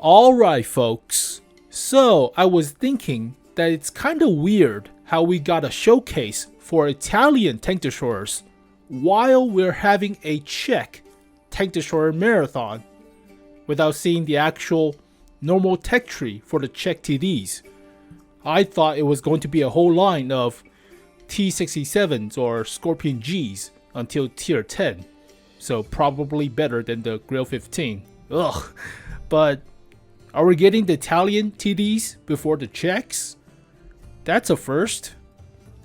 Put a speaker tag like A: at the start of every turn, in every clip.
A: Alright folks, so I was thinking that it's kinda weird how we got a showcase for Italian tank destroyers while we're having a Czech tank destroyer marathon without seeing the actual normal tech tree for the Czech TDs. I thought it was going to be a whole line of T-67s or Scorpion-Gs until tier 10, so probably better than the Grail 15. Ugh, but are we getting the Italian TDs before the Czechs? That's a first.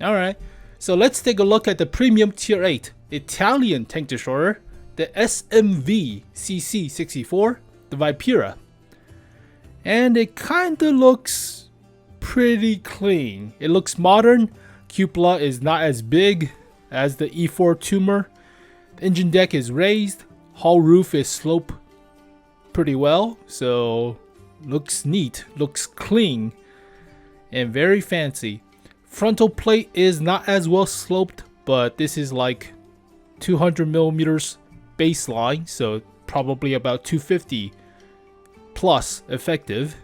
A: Alright, so let's take a look at the premium tier 8 Italian tank destroyer, the SMV CC-64, the Vipera. And it kinda looks pretty clean. It looks modern. Cupola is not as big as the E4 tumor. The engine deck is raised. Hull roof is sloped pretty well, so looks neat, looks clean, and very fancy. Frontal plate is not as well sloped, but this is like 200mm baseline, so probably about 250 plus effective.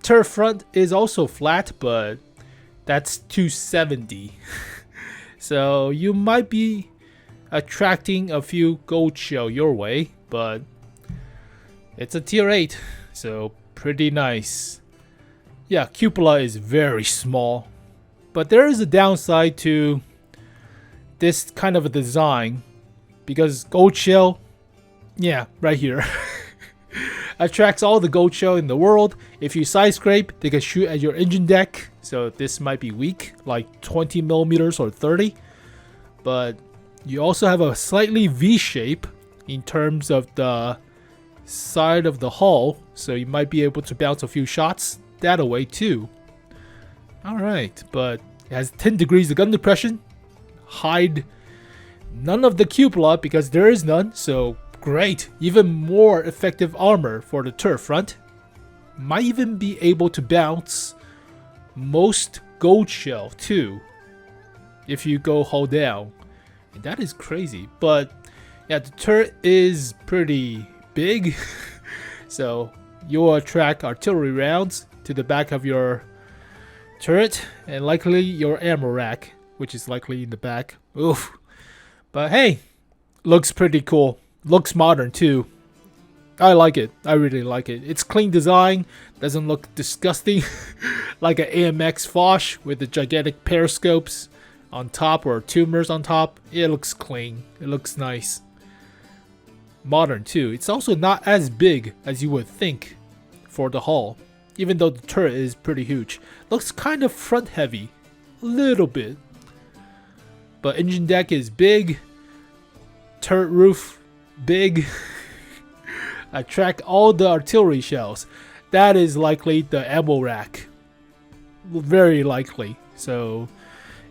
A: Turret front is also flat, but that's 270. So you might be attracting a few gold shell your way, but it's a tier 8, so pretty nice. Yeah, cupola is very small, but there is a downside to this kind of a design because gold shell, yeah, right here, attracts all the gold shell in the world. If you side scrape, they can shoot at your engine deck, so this might be weak, like 20mm or 30. But you also have a slightly V shape in terms of the side of the hull, so you might be able to bounce a few shots that away too. Alright, but it has 10 degrees of gun depression. Hide none of the cupola because there is none, so great. Even more effective armor for the turret front. Might even be able to bounce most gold shell too if you go hull down. And that is crazy, but yeah, the turret is pretty big, so you'll attract artillery rounds to the back of your turret and likely your ammo rack, which is likely in the back. Oof. But hey, looks pretty cool. Looks modern too. I like it. I really like it. It's clean design. Doesn't look disgusting like an AMX Foch with the gigantic periscopes on top or tumors on top. It looks clean. It looks nice. Modern too. It's also not as big as you would think for the hull, even though the turret is pretty huge. Looks kind of front heavy, a little bit. But engine deck is big, turret roof big. Attract all the artillery shells. That is likely the ammo rack, very likely. So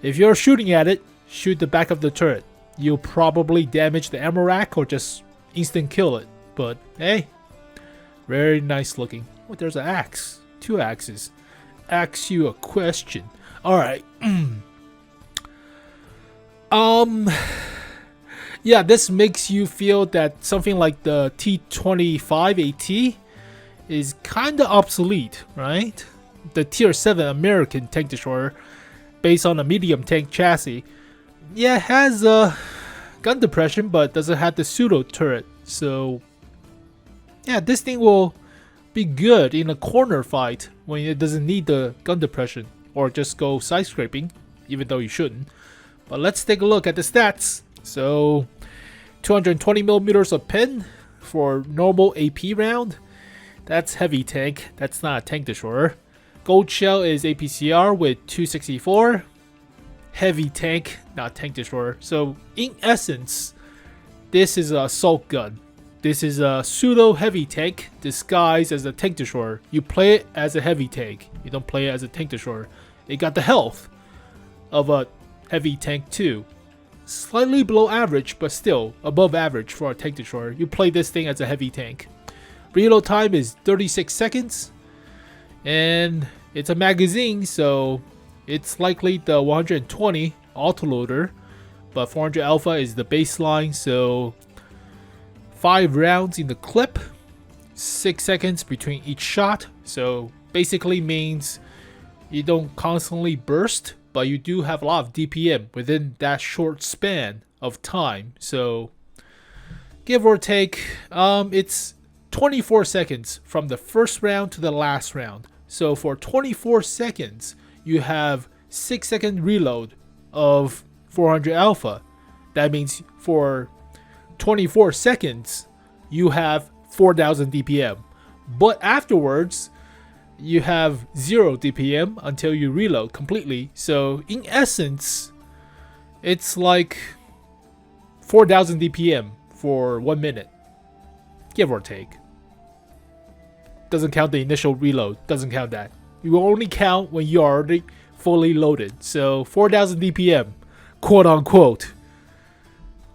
A: if you're shooting at it, shoot the back of the turret. You'll probably damage the ammo rack or just instant kill it, but hey, very nice looking. Oh, there's an axe, 2 axes. Ask you a question. Alright. Yeah, this makes you feel that something like the T-25 AT is kinda obsolete, right? The tier 7 American tank destroyer based on a medium tank chassis. Yeah, it has gun depression, but doesn't have the pseudo turret. So yeah, this thing will be good in a corner fight when it doesn't need the gun depression or just go side scraping, even though you shouldn't. But let's take a look at the stats. So 220mm of pen for normal AP round. That's heavy tank. That's not a tank destroyer. Gold shell is APCR with 264. Heavy tank, not tank destroyer. So in essence, this is an assault gun. This is a pseudo heavy tank disguised as a tank destroyer. You play it as a heavy tank. You don't play it as a tank destroyer. It got the health of a heavy tank too. Slightly below average, but still above average for a tank destroyer. You play this thing as a heavy tank. Reload time is 36 seconds. And it's a magazine, so it's likely the 120 autoloader, but 400 alpha is the baseline, so 5 rounds in the clip. 6 seconds between each shot. So basically means you don't constantly burst, but you do have a lot of DPM within that short span of time. So give or take, it's 24 seconds from the first round to the last round. So for 24 seconds, you have 6-second reload of 400 alpha. That means for 24 seconds, you have 4000 DPM. But afterwards, you have 0 DPM until you reload completely. So in essence, it's like 4000 DPM for 1 minute, give or take. Doesn't count the initial reload, doesn't count that. You will only count when you're already fully loaded. So 4000 DPM, quote unquote,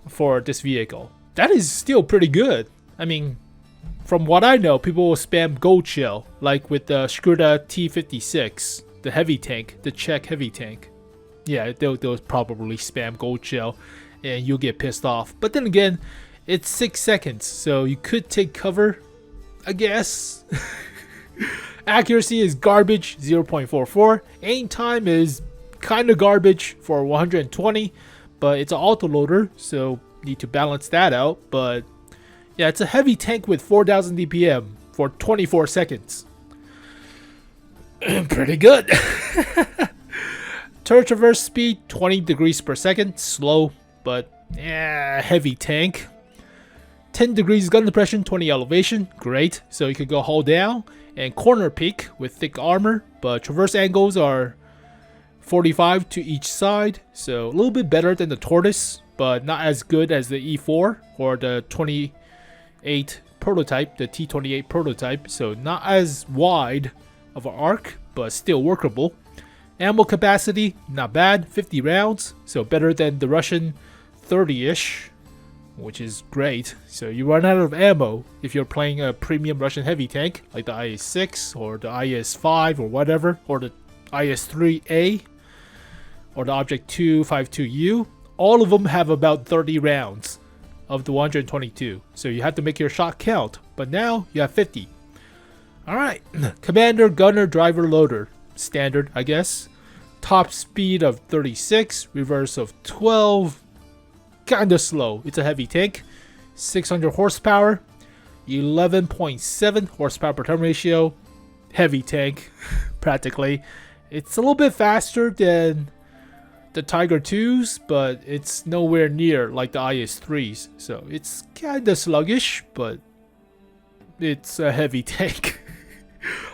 A: for this vehicle. That is still pretty good. I mean, from what I know, people will spam gold shell, like with the Škoda T56, the heavy tank, the Czech heavy tank. Yeah, they'll probably spam gold shell, and you'll get pissed off. But then again, it's 6 seconds, so you could take cover, I guess. Accuracy is garbage, 0.44. Aim time is kind of garbage for 120, but it's an autoloader, so need to balance that out. But yeah, it's a heavy tank with 4000 DPM for 24 seconds. Pretty good. Turret traverse speed 20 degrees per second, slow, but yeah, heavy tank. 10 degrees gun depression, 20 elevation, great. So you could go hull down and corner peak with thick armor, but traverse angles are 45 to each side, so a little bit better than the Tortoise, but not as good as the E4 or the 28 prototype, the T28 prototype. So not as wide of an arc, but still workable. Ammo capacity, not bad, 50 rounds, so better than the Russian 30-ish, which is great. So you run out of ammo if you're playing a premium Russian heavy tank like the IS-6 or the IS-5 or whatever, or the IS-3A or the Object 252U. All of them have about 30 rounds of the 122, so you have to make your shot count, but now you have 50. Alright, commander, gunner, driver, loader. Standard, I guess. Top speed of 36, reverse of 12. Kinda slow. It's a heavy tank. 600 horsepower, 11.7 horsepower per turn ratio. Heavy tank, practically. It's a little bit faster than the Tiger 2s, but it's nowhere near like the IS-3s. So it's kinda sluggish, but it's a heavy tank.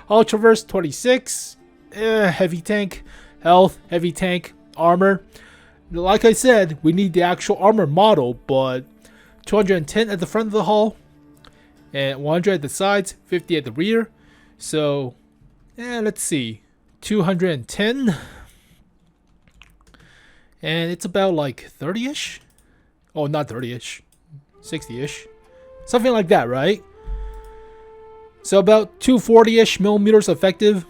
A: Hull traverse 26. Heavy tank. Health, heavy tank. Armor. Like I said, we need the actual armor model, but 210 at the front of the hull and 100 at the sides, 50 at the rear. So, let's see, 210, and it's about like 30-ish. Oh, not 30-ish, 60-ish, something like that, right? So about 240-ish millimeters effective.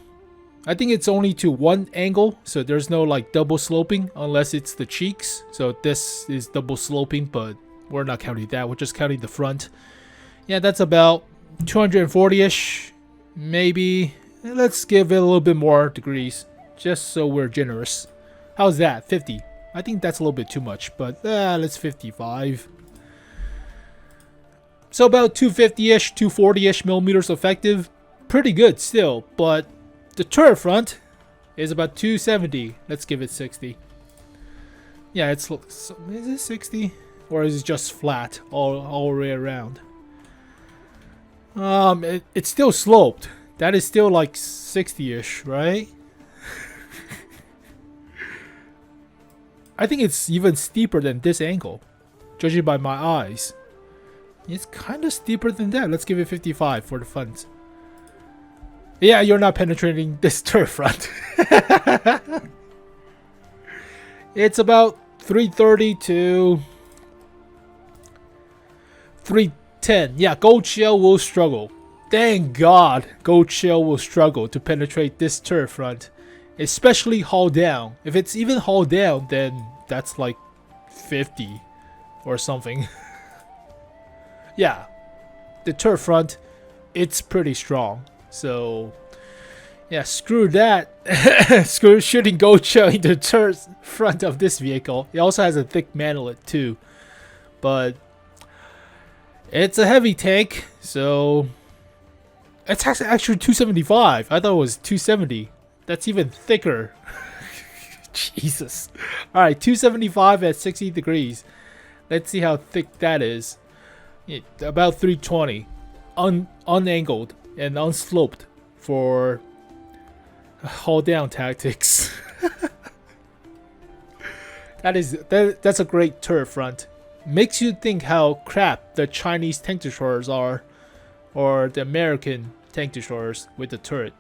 A: I think it's only to one angle, so there's no like double sloping unless it's the cheeks. So this is double sloping, but we're not counting that. We're just counting the front. Yeah, that's about 240-ish, maybe. Let's give it a little bit more degrees, just so we're generous. How's that? 50. I think that's a little bit too much, but let's 55. So about 250-ish, 240-ish millimeters effective. Pretty good still, but the turret front is about 270. Let's give it 60. Yeah, is it 60? Or is it just flat all the way around? It's still sloped. That is still like 60-ish, right? I think it's even steeper than this angle, judging by my eyes. It's kind of steeper than that. Let's give it 55 for the front. Yeah, you're not penetrating this turret front. It's about 330 to 310. Yeah, gold shell will struggle. Thank God gold shell will struggle to penetrate this turret front. Especially hull down. If it's even hull down, then that's like 50 or something. Yeah, the turret front it's pretty strong. So yeah, screw that. Screw shooting 𝘗𝘺𝘬𝘦 in the turret front of this vehicle. It also has a thick manlet too, but it's a heavy tank, so it's actually 275. I thought it was 270. That's even thicker. Jesus. Alright, 275 at 60 degrees. Let's see how thick that is. About 320. Unangled and unsloped for haul down tactics. That's a great turret front. Makes you think how crap the Chinese tank destroyers are, or the American tank destroyers with the turret.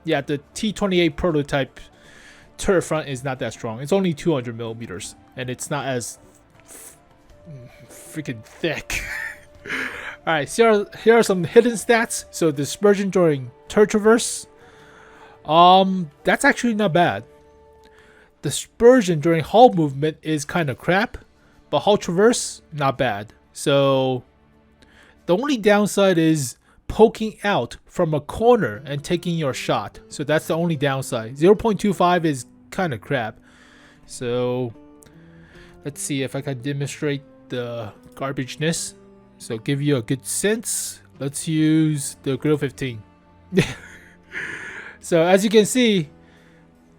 A: Yeah, the T-28 prototype turret front is not that strong. It's only 200 millimeters, and it's not as freaking thick. Alright, so here are some hidden stats. So dispersion during turret traverse, that's actually not bad. Dispersion during hull movement is kind of crap, but hull traverse, not bad. So the only downside is poking out from a corner and taking your shot. So that's the only downside. 0.25 is kind of crap. So let's see if I can demonstrate the garbageness. So give you a good sense. Let's use the Grill 15. So as you can see,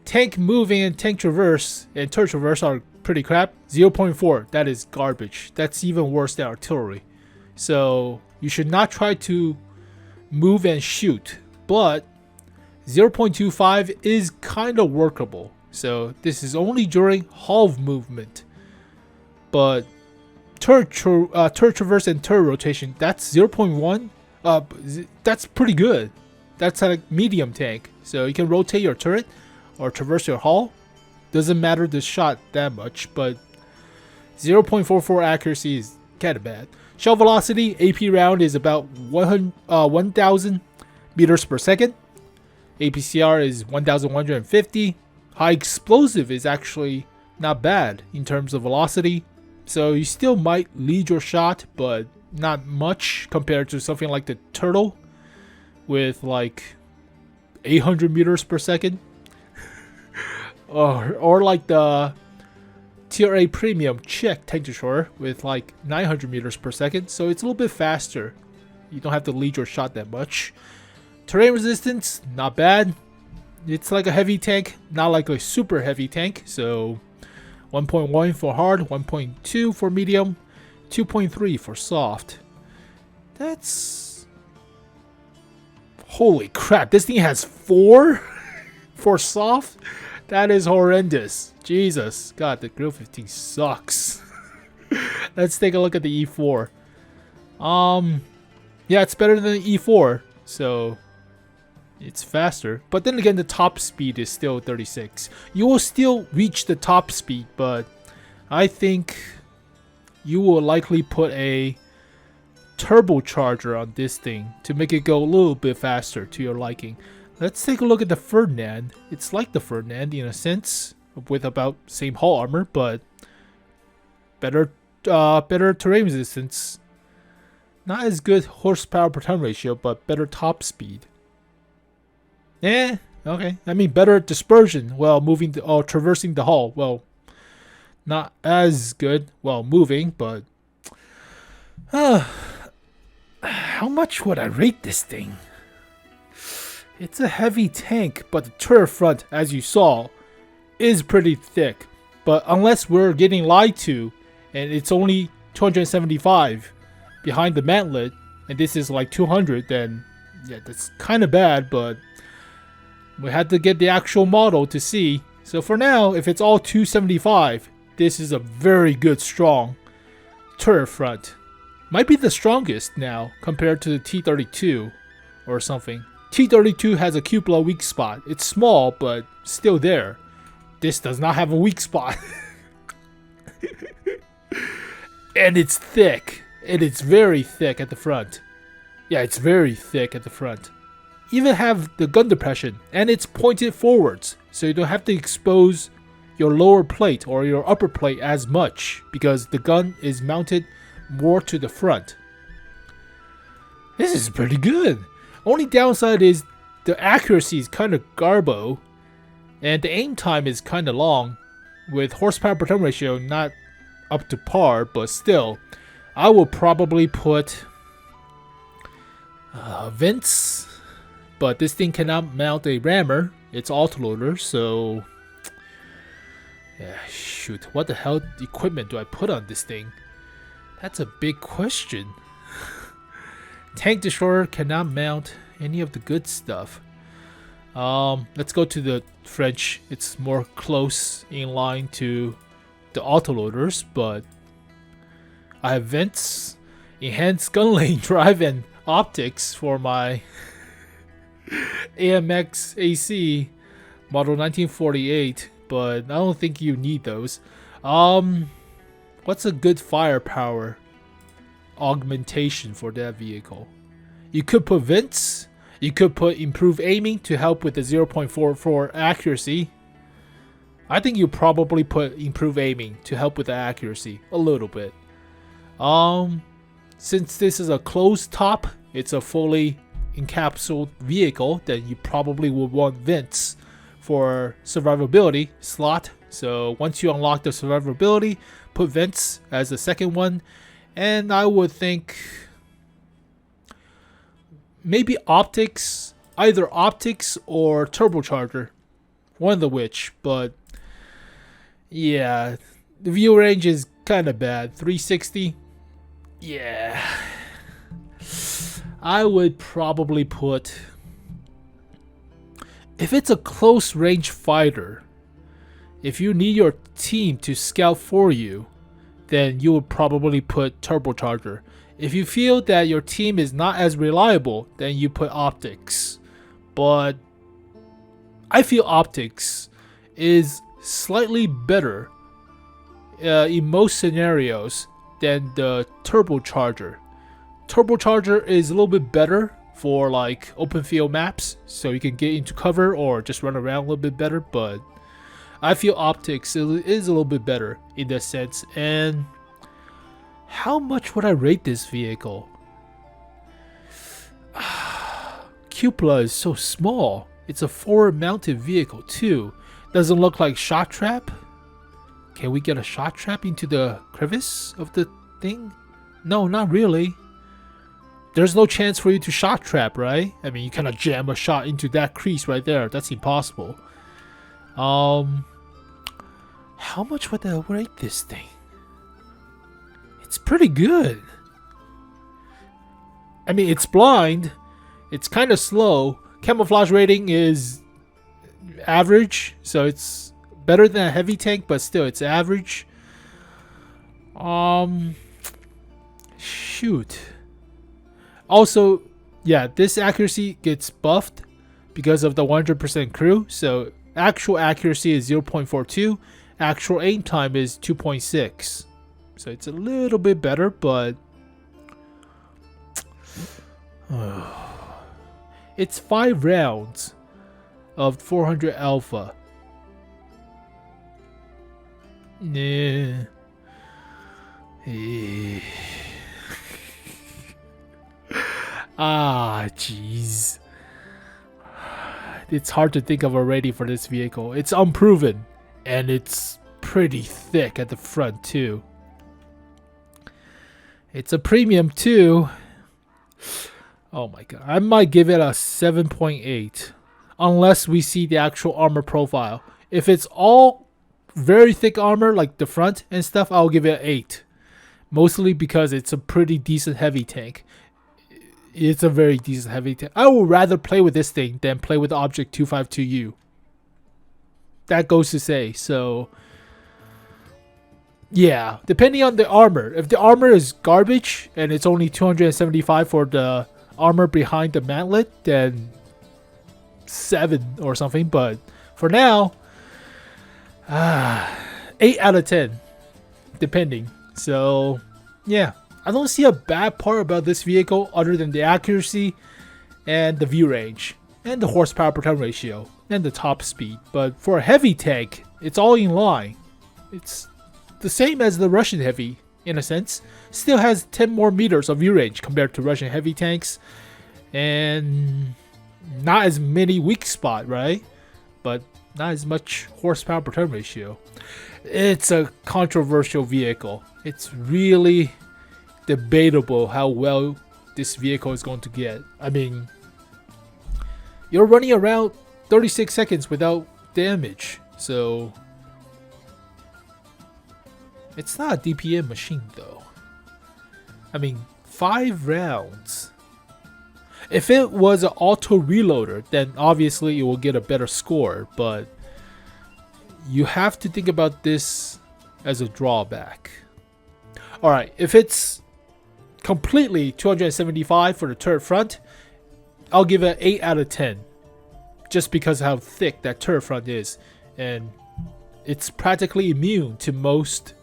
A: tank moving and tank traverse and turret traverse are pretty crap. 0.4, that is garbage. That's even worse than artillery. So you should not try to move and shoot, but 0.25 is kind of workable. So this is only during hull movement, but turret traverse and turret rotation, that's 0.1. That's pretty good. That's a medium tank, so you can rotate your turret or traverse your hull. Doesn't matter the shot that much, but 0.44 accuracy is kind of bad. Shell velocity, AP round is about 1,000 meters per second. APCR is 1,150. High explosive is actually not bad in terms of velocity. So you still might lead your shot, but not much compared to something like the Turtle with like 800 meters per second. or like the Tier A Premium Czech tank destroyer with like 900 meters per second. So it's a little bit faster. You don't have to lead your shot that much. Terrain resistance, not bad. It's like a heavy tank, not like a super heavy tank. So 1.1 for hard, 1.2 for medium, 2.3 for soft. That's... holy crap, this thing has 4 for soft? That is horrendous. Jesus. God, the Grill 15 sucks. Let's take a look at the E4. Yeah, it's better than the E4. So it's faster. But then again, the top speed is still 36. You will still reach the top speed, but I think you will likely put a turbocharger on this thing to make it go a little bit faster to your liking. Let's take a look at the Ferdinand. It's like the Ferdinand in a sense, with about same hull armor, but better terrain resistance. Not as good horsepower per ton ratio, but better top speed. Eh, okay. I mean, better dispersion while moving or traversing the hull. Well, not as good while moving, but how much would I rate this thing? It's a heavy tank, but the turret front, as you saw, is pretty thick. But unless we're getting lied to, and it's only 275 behind the mantlet, and this is like 200, then yeah, that's kind of bad, but we had to get the actual model to see. So for now, if it's all 275, this is a very good, strong turret front. Might be the strongest now compared to the T-32 or something. T-32 has a cupola weak spot. It's small, but still there. This does not have a weak spot. And it's thick. And it's very thick at the front. Yeah, it's very thick at the front. Even have the gun depression, and it's pointed forwards, so you don't have to expose your lower plate or your upper plate as much because the gun is mounted more to the front. This is pretty good. Only downside is the accuracy is kind of garbo, and the aim time is kind of long, with horsepower per turn ratio not up to par, but still, I will probably put vents, but this thing cannot mount a rammer. It's autoloader, so yeah, shoot, what the hell equipment do I put on this thing? That's a big question. Tank destroyer cannot mount any of the good stuff. Let's go to the French. It's more close in line to the autoloaders, but I have vents, enhanced gun lane drive, and optics for my AMX AC model 1948, but I don't think you need those. What's a good firepower augmentation for that vehicle? You could put vents. You could put improved aiming to help with the 0.44 accuracy. I think you probably put improved aiming to help with the accuracy a little bit. Since this is a closed top, it's a fully encapsulated vehicle, then you probably would want vents for survivability slot. So once you unlock the survivability, put vents as the second one, and I would think maybe optics, either optics or turbocharger, one of the which. But yeah, the view range is kind of bad, 360. Yeah, I would probably put, if it's a close range fighter, if you need your team to scout for you, then you would probably put turbocharger. If you feel that your team is not as reliable, then you put optics. But I feel optics is slightly better in most scenarios than the turbocharger. Turbocharger is a little bit better for like open field maps, so you can get into cover or just run around a little bit better, but I feel optics is a little bit better in that sense. And how much would I rate this vehicle? 𝘗𝘪𝘬𝘦 is so small. It's a forward mounted vehicle too. Doesn't look like shot trap. Can we get a shot trap into the crevice of the thing? No, not really. There's no chance for you to shot trap, right? I mean, you cannot jam a shot into that crease right there. That's impossible. How much would I rate this thing? It's pretty good. I mean, it's blind. It's kind of slow. Camouflage rating is average, so it's better than a heavy tank, but still, it's average. Shoot. Also, yeah, this accuracy gets buffed because of the 100% crew. So actual accuracy is 0.42. Actual aim time is 2.6. So it's a little bit better, but it's 5 rounds of 400 alpha. Nah. Jeez. It's hard to think of a rating for this vehicle. It's unproven, and it's pretty thick at the front too. It's a premium too. Oh my god. I might give it a 7.8 unless we see the actual armor profile. If it's all very thick armor like the front and stuff, I'll give it an 8. Mostly because it's a pretty decent heavy tank. It's a very decent heavy tank. I would rather play with this thing than play with Object 252U. That goes to say. So yeah, depending on the armor. If the armor is garbage and it's only 275 for the armor behind the mantlet, then 7 or something. But for now, 8 out of 10, depending. So yeah, I don't see a bad part about this vehicle other than the accuracy and the view range and the horsepower per turn ratio and the top speed. But for a heavy tank, it's all in line. It's the same as the Russian heavy in a sense. Still has 10 more meters of view range compared to Russian heavy tanks, and not as many weak spot, right? But not as much horsepower per turn ratio. It's a controversial vehicle. It's really debatable how well this vehicle is going to get. I mean, you're running around 36 seconds without damage, so it's not a DPM machine though. I mean, 5 rounds. If it was an auto reloader, then obviously it will get a better score, but you have to think about this as a drawback. Alright, if it's completely 275 for the turret front, I'll give it 8 out of 10. Just because of how thick that turret front is. And it's practically immune to most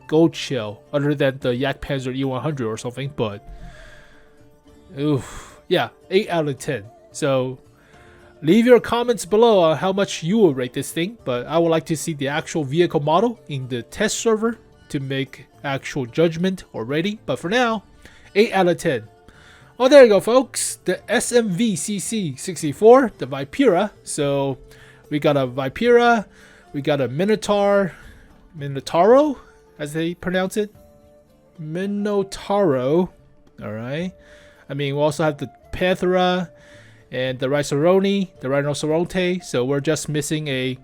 A: gold shell, other than the Jagdpanzer E100 or something, but oof, yeah, 8 out of 10. So leave your comments below on how much you will rate this thing, but I would like to see the actual vehicle model in the test server to make actual judgment or rating. But for now, 8 out of 10. Well, there you go, folks. The SMV CC-64, the Vipera. So we got a Vipera, we got a 𝘓𝘪𝘬𝘦, as they pronounce it. 𝘓𝘪𝘬𝘦. Alright. I mean, we also have the Panthera and the 𝘓𝘪𝘬𝘦. So we're just missing a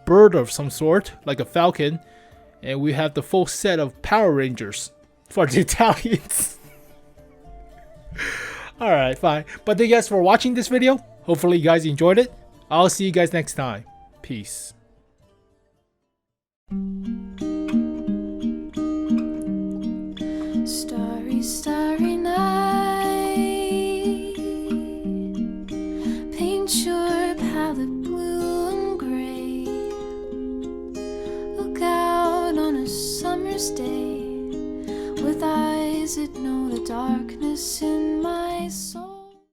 A: bird of some sort, like a falcon. And we have the full set of Power Rangers for the Italians. Alright, fine. But thank you guys for watching this video. Hopefully you guys enjoyed it. I'll see you guys next time. Peace.
B: Starry, starry night. Paint your palette blue and gray. Look out on a summer's day with eyes that know the darkness in my soul.